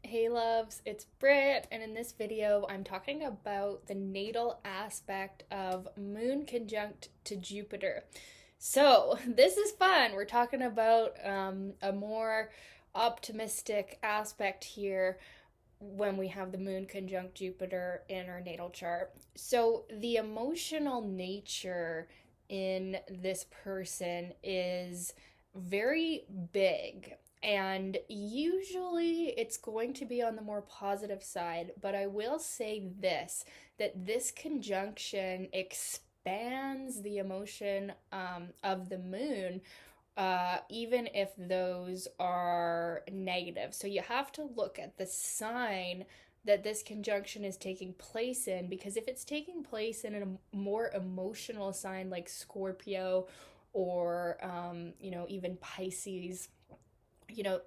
Hey loves, it's Britt, and in this video I'm talking about the natal aspect of Moon conjunct to Jupiter. So, this is fun. We're talking about a more optimistic aspect here when we have the Moon conjunct Jupiter in our natal chart. So, the emotional nature in this person is very big. And usually it's going to be on the more positive side, but I will say this that this conjunction expands the emotion of the moon, even if those are negative. So you have to look at the sign that this conjunction is taking place in, because if it's taking place in a more emotional sign like Scorpio or, even Pisces,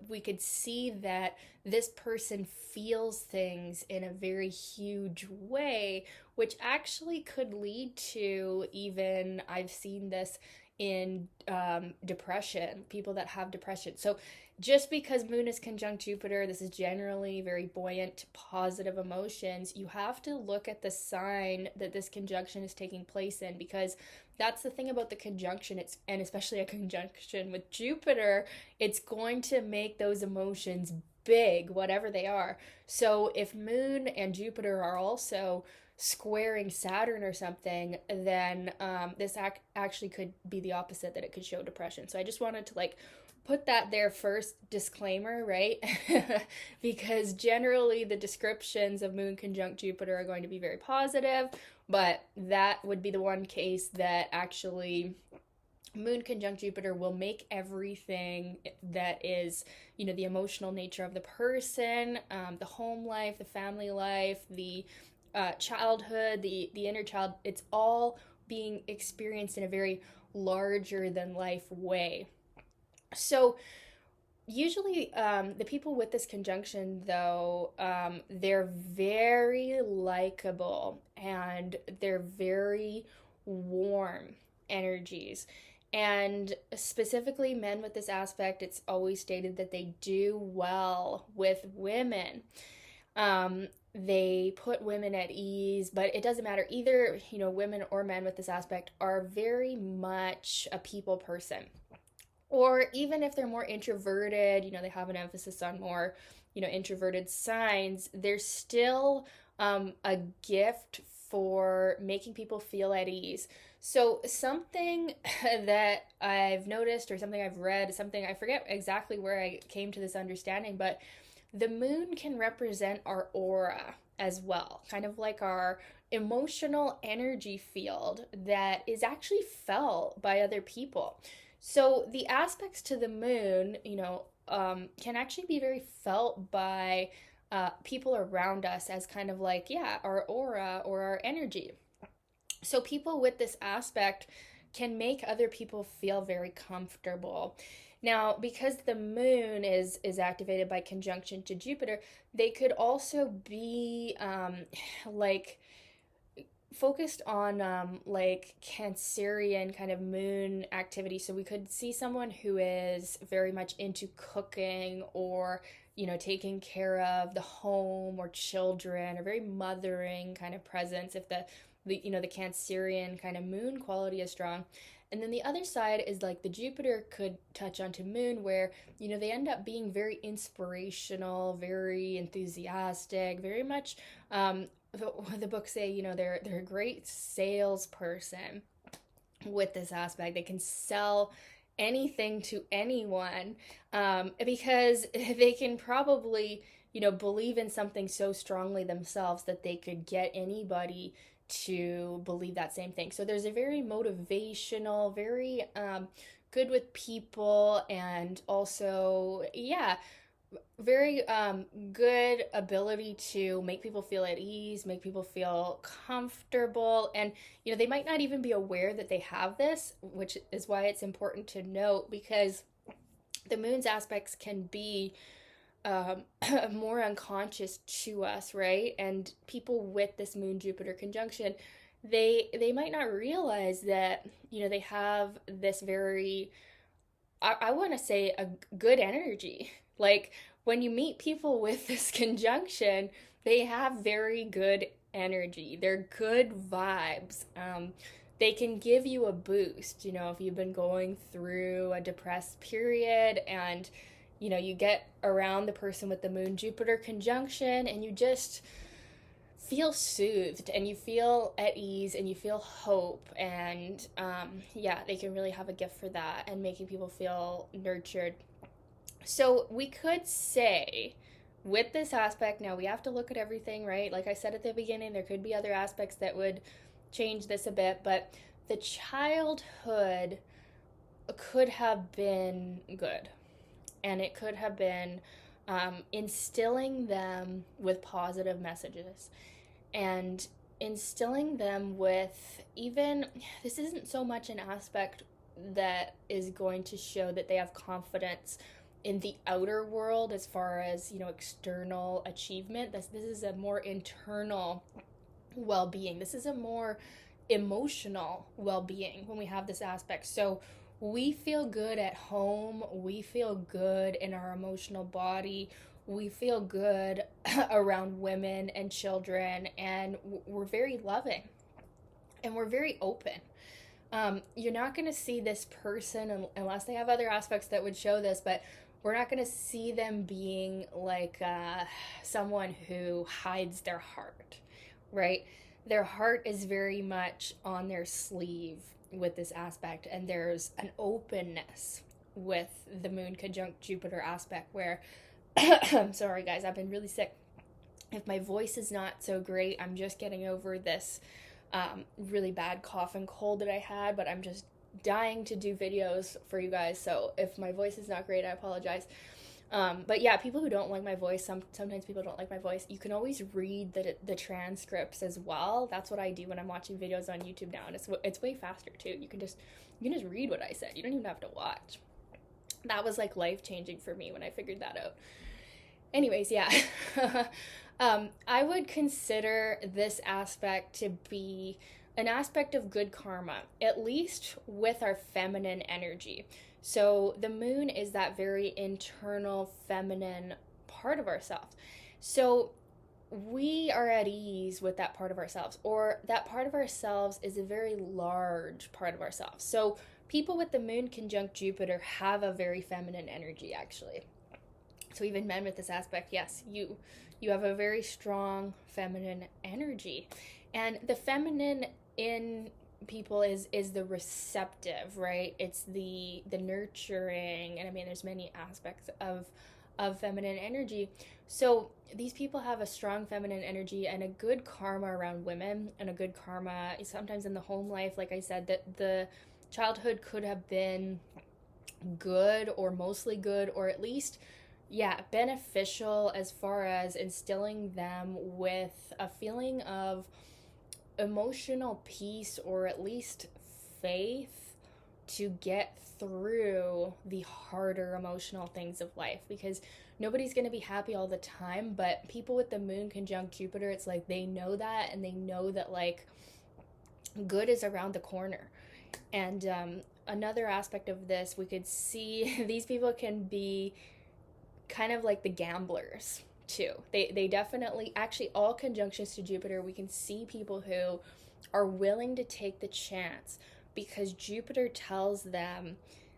we could see that this person feels things in a very huge way, which actually could lead to, even I've seen this in depression, people that have depression. So just because Moon is conjunct Jupiter, this is generally very buoyant, positive emotions. You have to look at the sign that this conjunction is taking place in, because that's the thing about the conjunction. And especially a conjunction with Jupiter, it's going to make those emotions big, whatever they are. So if Moon and Jupiter are also squaring Saturn or something, then this actually could be the opposite, that it could show depression. So I just wanted to put that there first, disclaimer, right? Because generally the descriptions of Moon conjunct Jupiter are going to be very positive, but that would be the one case that actually Moon conjunct Jupiter will make everything that is, the emotional nature of the person, the home life, the family life, the childhood, the inner child, it's all being experienced in a very larger than life way. So, usually, the people with this conjunction, though, they're very likable and they're very warm energies. And specifically, men with this aspect, it's always stated that they do well with women. They put women at ease, but it doesn't matter. Either, women or men with this aspect are very much a people person. Or even if they're more introverted, they have an emphasis on more, introverted signs, there's still a gift for making people feel at ease. So, something that I've noticed, or something I've read, something I forget exactly where I came to this understanding, but the moon can represent our aura as well, kind of like our emotional energy field that is actually felt by other people. So the aspects to the moon, can actually be very felt by people around us as kind of like, yeah, our aura or our energy. So people with this aspect can make other people feel very comfortable. Now, because the moon is activated by conjunction to Jupiter, they could also be like focused on like Cancerian kind of moon activity. So we could see someone who is very much into cooking, or taking care of the home or children, or very mothering kind of presence if the Cancerian kind of moon quality is strong. And then the other side is like the Jupiter could touch onto moon, where they end up being very inspirational, very enthusiastic, very much the books say, they're a great salesperson with this aspect. They can sell anything to anyone, because they can probably, believe in something so strongly themselves that they could get anybody to believe that same thing. So there's a very motivational, very good with people, and also, yeah, very good ability to make people feel at ease, make people feel comfortable. And, they might not even be aware that they have this, which is why it's important to note, because the moon's aspects can be um, more unconscious to us, right? And people with this Moon Jupiter conjunction, they might not realize that they have this very, I want to say, a good energy. Like when you meet people with this conjunction, they have very good energy. They're good vibes. They can give you a boost, if you've been going through a depressed period and, you get around the person with the Moon Jupiter conjunction and you just feel soothed and you feel at ease and you feel hope. And yeah, they can really have a gift for that and making people feel nurtured. So we could say with this aspect, now we have to look at everything, right? Like I said at the beginning, there could be other aspects that would change this a bit, but the childhood could have been good. And it could have been instilling them with positive messages and instilling them with even, this isn't so much an aspect that is going to show that they have confidence in the outer world as far as, external achievement. This is a more internal well-being. This is a more emotional well-being when we have this aspect. So we feel good at home, we feel good in our emotional body, we feel good around women and children, and we're very loving and we're very open. You're not going to see this person unless they have other aspects that would show this, but we're not going to see them being like someone who hides their heart, right? Their heart is very much on their sleeve with this aspect, and there's an openness with the Moon conjunct Jupiter aspect where I'm sorry guys, I've been really sick. If my voice is not so great, I'm just getting over this really bad cough and cold that I had, but I'm just dying to do videos for you guys, so if my voice is not great, I apologize. But yeah, people who don't like my voice, sometimes people don't like my voice, you can always read the transcripts as well. That's what I do when I'm watching videos on YouTube now, and it's way faster too. You can just read what I said. You don't even have to watch. That was like life-changing for me when I figured that out. Anyways, yeah. I would consider this aspect to be an aspect of good karma, at least with our feminine energy. So the moon is that very internal feminine part of ourselves. So we are at ease with that part of ourselves, or that part of ourselves is a very large part of ourselves. So people with the Moon conjunct Jupiter have a very feminine energy, actually. So even men with this aspect, yes, you have a very strong feminine energy. And the feminine in people is the receptive, right? It's the nurturing, and I mean there's many aspects of feminine energy. So these people have a strong feminine energy and a good karma around women, and a good karma sometimes in the home life. Like I said, that the childhood could have been good or mostly good, or at least beneficial as far as instilling them with a feeling of emotional peace, or at least faith to get through the harder emotional things of life, because nobody's going to be happy all the time. But people with the Moon conjunct Jupiter, it's like they know that, and they know that like good is around the corner. And another aspect of this, we could see these people can be kind of like the gamblers too. They definitely, actually all conjunctions to Jupiter, we can see people who are willing to take the chance because Jupiter tells them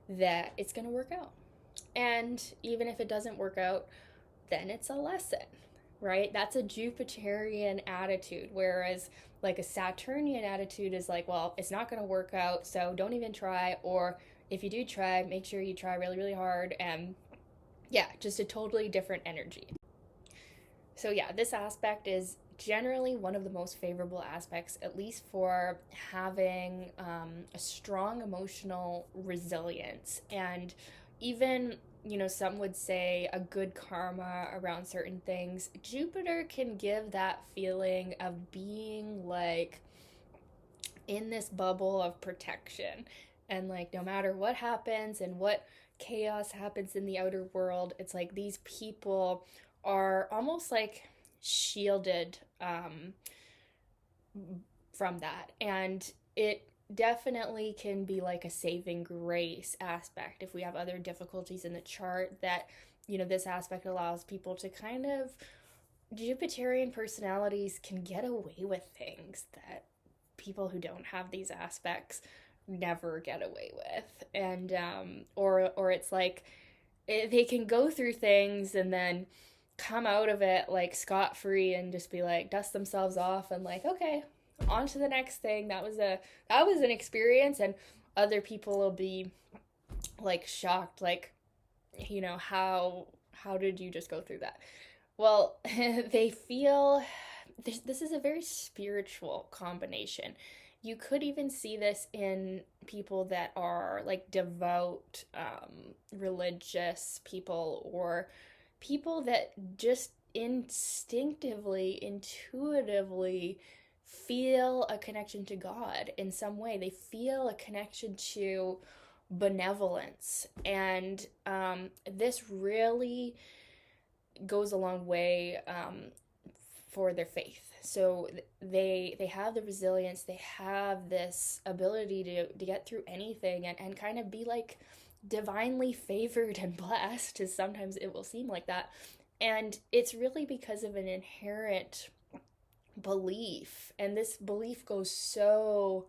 that it's going to work out. And even if it doesn't work out, then it's a lesson, right? That's a Jupiterian attitude, whereas like a Saturnian attitude is like, well, it's not going to work out, so don't even try, or if you do try, make sure you try really, really hard. And yeah, just a totally different energy. So yeah, this aspect is generally one of the most favorable aspects, at least for having a strong emotional resilience, and even, some would say a good karma around certain things. Jupiter can give that feeling of being like in this bubble of protection, and like no matter what happens and what chaos happens in the outer world, it's like these people are almost like shielded from that. And it definitely can be like a saving grace aspect if we have other difficulties in the chart, that this aspect allows people to kind of, Jupiterian personalities can get away with things that people who don't have these aspects never get away with. And or it's like they can go through things and then come out of it like scot-free and just be like dust themselves off and like, okay, on to the next thing. That was an experience. And other people will be like shocked, like, how did you just go through that? Well, they feel this is a very spiritual combination. You could even see this in people that are like devout, religious people, or people that just instinctively, intuitively feel a connection to God in some way. They feel a connection to benevolence. And this really goes a long way for their faith. So they have the resilience, they have this ability to get through anything, and kind of be like divinely favored and blessed, as sometimes it will seem like that. And it's really because of an inherent belief. And this belief goes so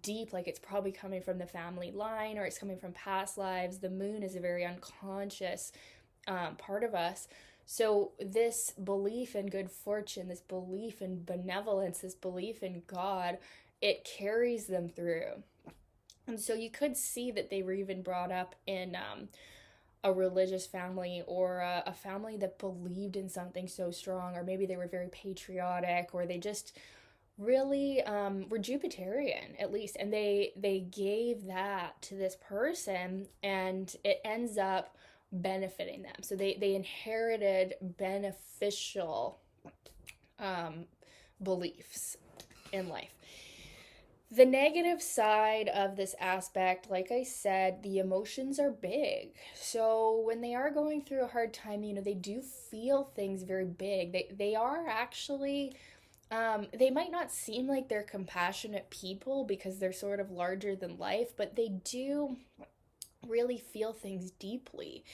deep, like it's probably coming from the family line, or it's coming from past lives. The moon is a very unconscious part of us. So this belief in good fortune, this belief in benevolence, this belief in God, it carries them through. And so you could see that they were even brought up in a religious family, or a family that believed in something so strong, or maybe they were very patriotic, or they just really were Jupiterian, at least, and they gave that to this person, and it ends up benefiting them. So they inherited beneficial beliefs in life. The negative side of this aspect, like I said, the emotions are big. So when they are going through a hard time, they do feel things very big. They are actually, they might not seem like they're compassionate people because they're sort of larger than life, but they do really feel things deeply.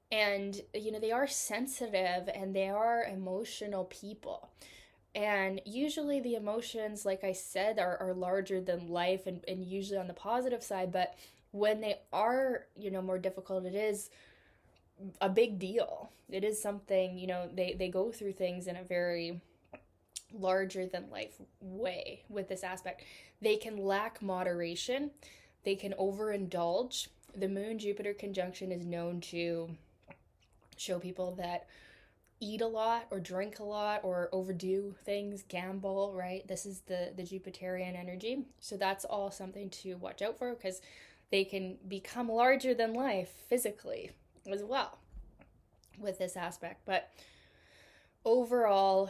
And, they are sensitive and they are emotional people. And usually the emotions, like I said, are larger than life, and usually on the positive side. But when they are, more difficult, it is a big deal. It is something, they go through things in a very larger than life way with this aspect. They can lack moderation. They can overindulge. The Moon Jupiter conjunction is known to show people that eat a lot or drink a lot or overdo things, gamble, right? This is the Jupiterian energy. So that's all something to watch out for, because they can become larger than life physically as well with this aspect. But overall,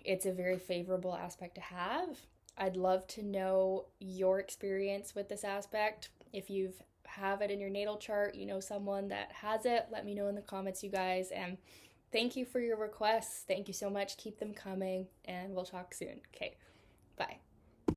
it's a very favorable aspect to have. I'd love to know your experience with this aspect. If you've have it in your natal chart, someone that has it, let me know in the comments, you guys. And thank you for your requests. Thank you so much. Keep them coming, and we'll talk soon. Okay, bye.